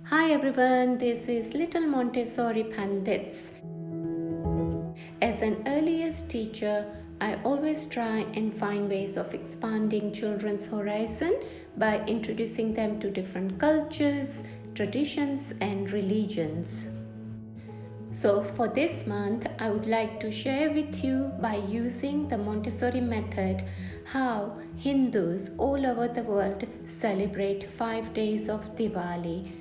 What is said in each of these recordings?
Hi everyone, this is Little Montessori Pandits. As an earliest teacher, I always try and find ways of expanding children's horizon by introducing them to different cultures, traditions, and religions. So for this month, I would like to share with you by using the Montessori method how Hindus all over the world celebrate 5 days of Diwali.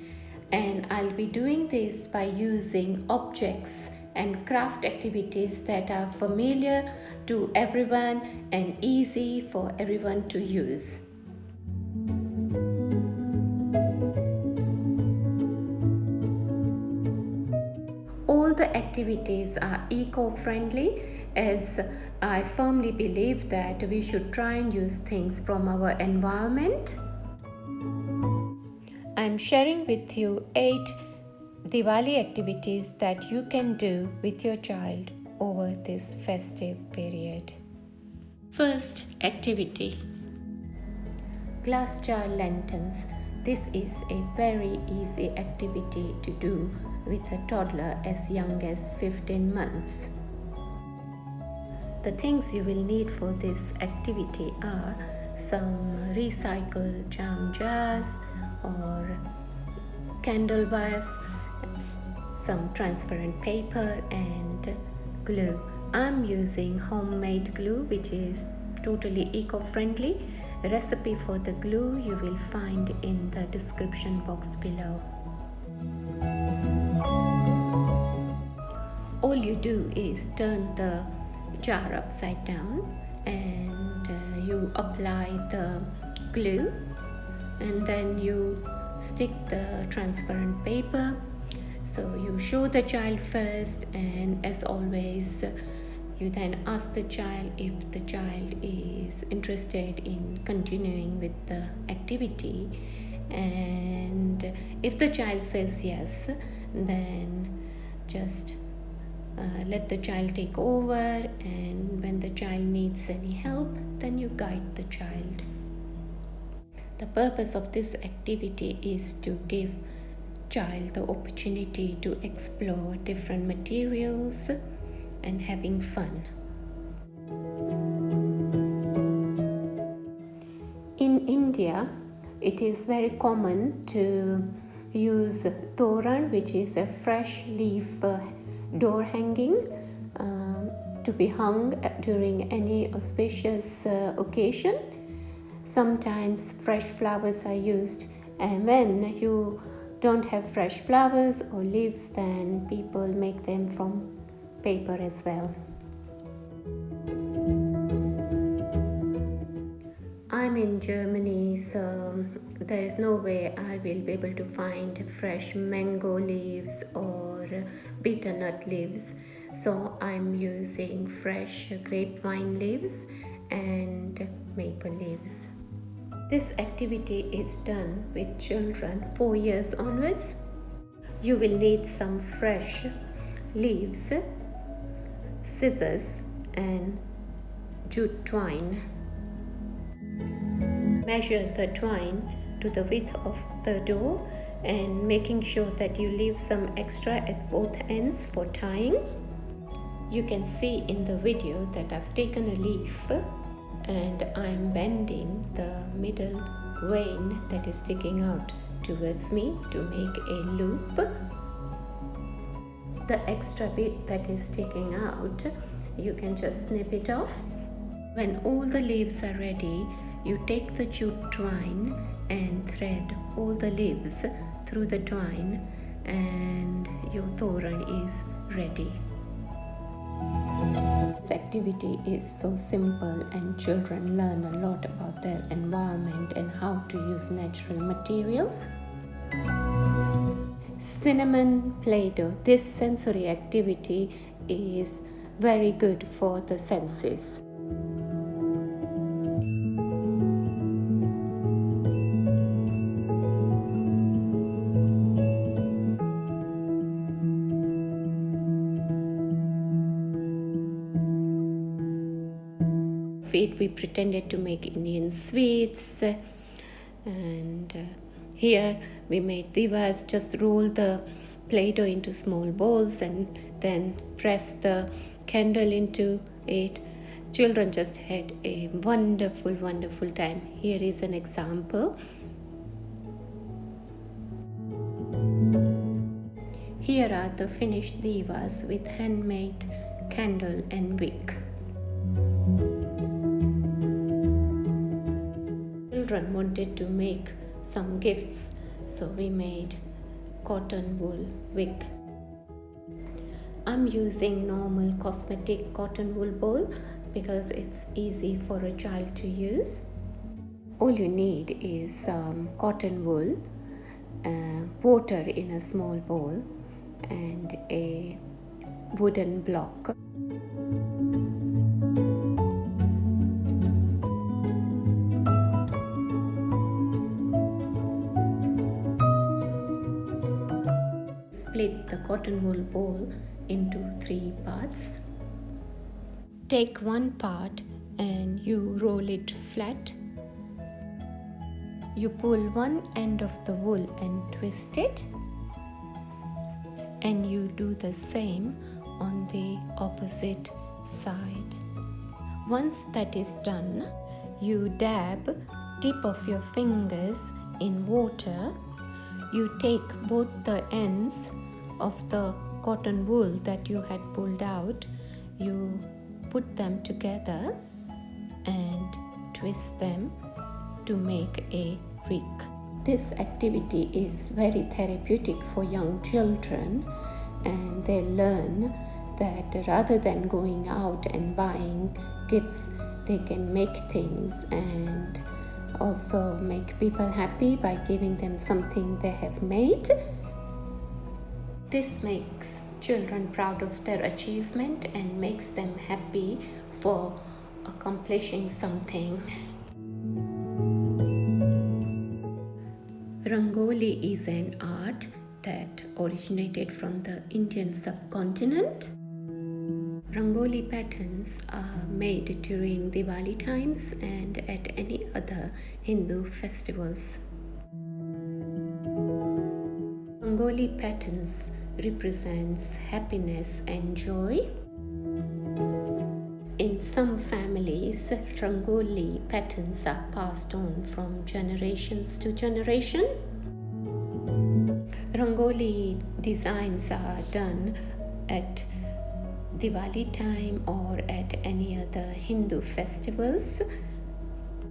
And I'll be doing this by using objects and craft activities that are familiar to everyone and easy for everyone to use. All the activities are eco-friendly, as I firmly believe that we should try and use things from our environment. I'm sharing with you 8 Diwali activities that you can do with your child over this festive period. First activity: glass jar lanterns. This is a very easy activity to do with a toddler as young as 15 months. The things you will need for this activity are some recycled jam jars or candle wires, some transparent paper and glue. I'm using homemade glue, which is totally eco-friendly. A recipe for the glue you will find in the description box below. All you do is turn the jar upside down and you apply the glue, and then you stick the transparent paper. So you show the child first, and as always you then ask the child if the child is interested in continuing with the activity, and if the child says yes, then just let the child take over, and when the child needs any help, then you guide the child. The purpose of this activity is to give child the opportunity to explore different materials and having fun. In India, it is very common to use toran, which is a fresh leaf door hanging, to be hung during any auspicious occasion. Sometimes fresh flowers are used, and when you don't have fresh flowers or leaves, then people make them from paper as well. I'm in Germany, so there is no way I will be able to find fresh mango leaves or bitter nut leaves, so I'm using fresh grapevine leaves and maple leaves. This activity is done with children 4 years onwards. You will need some fresh leaves, scissors and jute twine. Measure the twine to the width of the door and making sure that you leave some extra at both ends for tying. You can see in the video that I've taken a leaf and I'm bending the middle vein that is sticking out towards me to make a loop. The extra bit that is sticking out, you can just snip it off. When all the leaves are ready, you take the jute twine and thread all the leaves through the twine, and your toran is ready. This activity is so simple, and children learn a lot about their environment and how to use natural materials. Cinnamon PlayDoh. This sensory activity is very good for the senses. We pretended to make Indian sweets, and Here we made divas. Just roll the Play-Doh into small balls and then press the candle into it. Children just had a wonderful time. Here is an example. Here are the finished divas with handmade candle and wick. Children wanted to make some gifts, so we made cotton wool wig. I'm using normal cosmetic cotton wool ball because it's easy for a child to use. All you need is some cotton wool, water in a small bowl, and a wooden block. Split the cotton wool ball into 3 parts. Take one part and you roll it flat. You pull one end of the wool and twist it, and you do the same on the opposite side. Once that is done, you dab tip of your fingers in water. You take both the ends of the cotton wool that you had pulled out, you put them together and twist them to make a wig. This activity is very therapeutic for young children, and they learn that rather than going out and buying gifts, they can make things and also make people happy by giving them something they have made. This makes children proud of their achievement and makes them happy for accomplishing something. Rangoli is an art that originated from the Indian subcontinent. Rangoli patterns are made during Diwali times and at any other Hindu festivals. Rangoli patterns represents happiness and joy. In some families, Rangoli patterns are passed on from generations to generation. Rangoli designs are done at Diwali time or at any other Hindu festivals.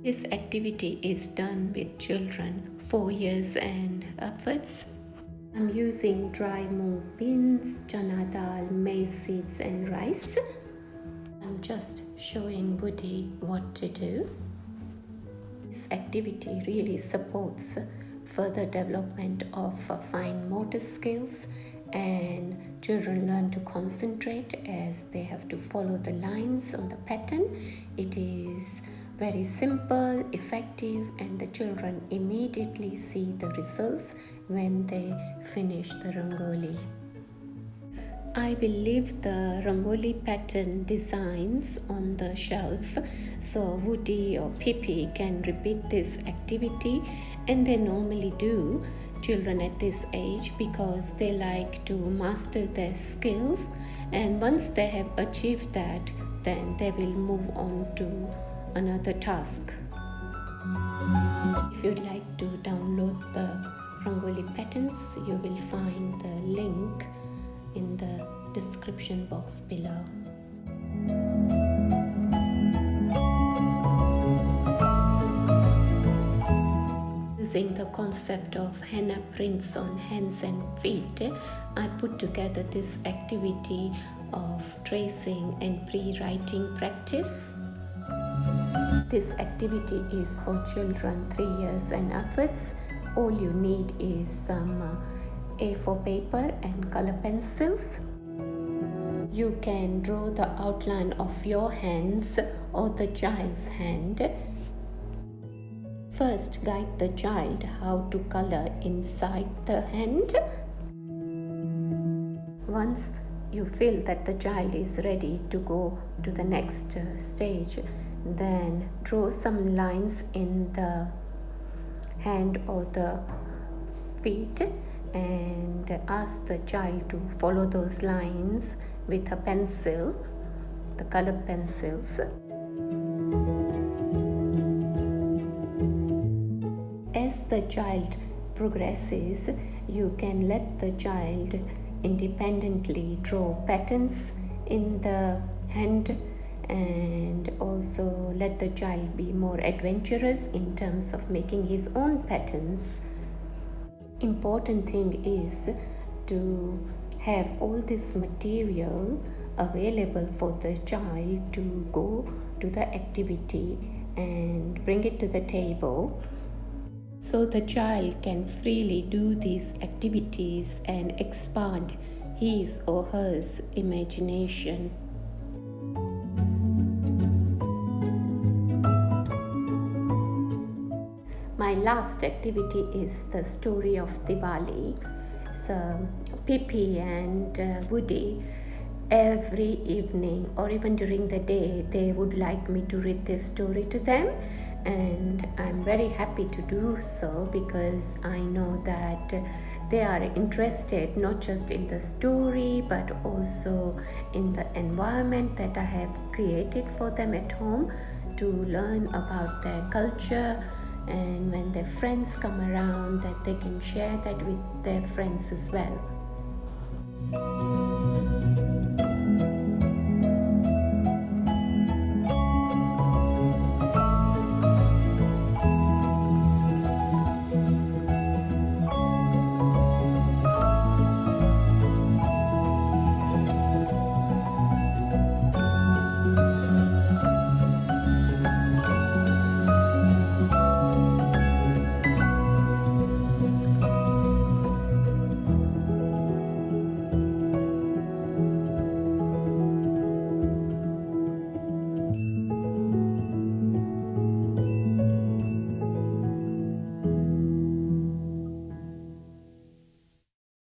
This activity is done with children 4 years and upwards. I'm using dry mung beans, chana dal, maize seeds and rice. I'm just showing Woody what to do. This activity really supports further development of fine motor skills, and children learn to concentrate as they have to follow the lines on the pattern. It is very simple, effective, and the children immediately see the results when they finish the Rangoli. I will leave the Rangoli pattern designs on the shelf so Woody or Pippi can repeat this activity, and they normally do, children at this age, because they like to master their skills, and once they have achieved that, then they will move on to another task. If you'd like to download the Rangoli patterns, you will find the link in the description box below. Using the concept of henna prints on hands and feet, I put together this activity of tracing and pre-writing practice. This activity is for children 3 years and upwards. All you need is some A4 paper and color pencils. You can draw the outline of your hands or the child's hand. First, guide the child how to color inside the hand. Once you feel that the child is ready to go to the next stage, then draw some lines in the hand or the feet and ask the child to follow those lines with a pencil, the colored pencils. As the child progresses, you can let the child independently draw patterns in the hand, and also let the child be more adventurous in terms of making his own patterns. Important thing is to have all this material available for the child to go to the activity and bring it to the table, so the child can freely do these activities and expand his or her imagination. My last activity is the story of Diwali. So Pippi and Woody, every evening or even during the day, they would like me to read this story to them, and I'm very happy to do so because I know that they are interested not just in the story but also in the environment that I have created for them at home, to learn about their culture, and when their friends come around, that they can share that with their friends as well.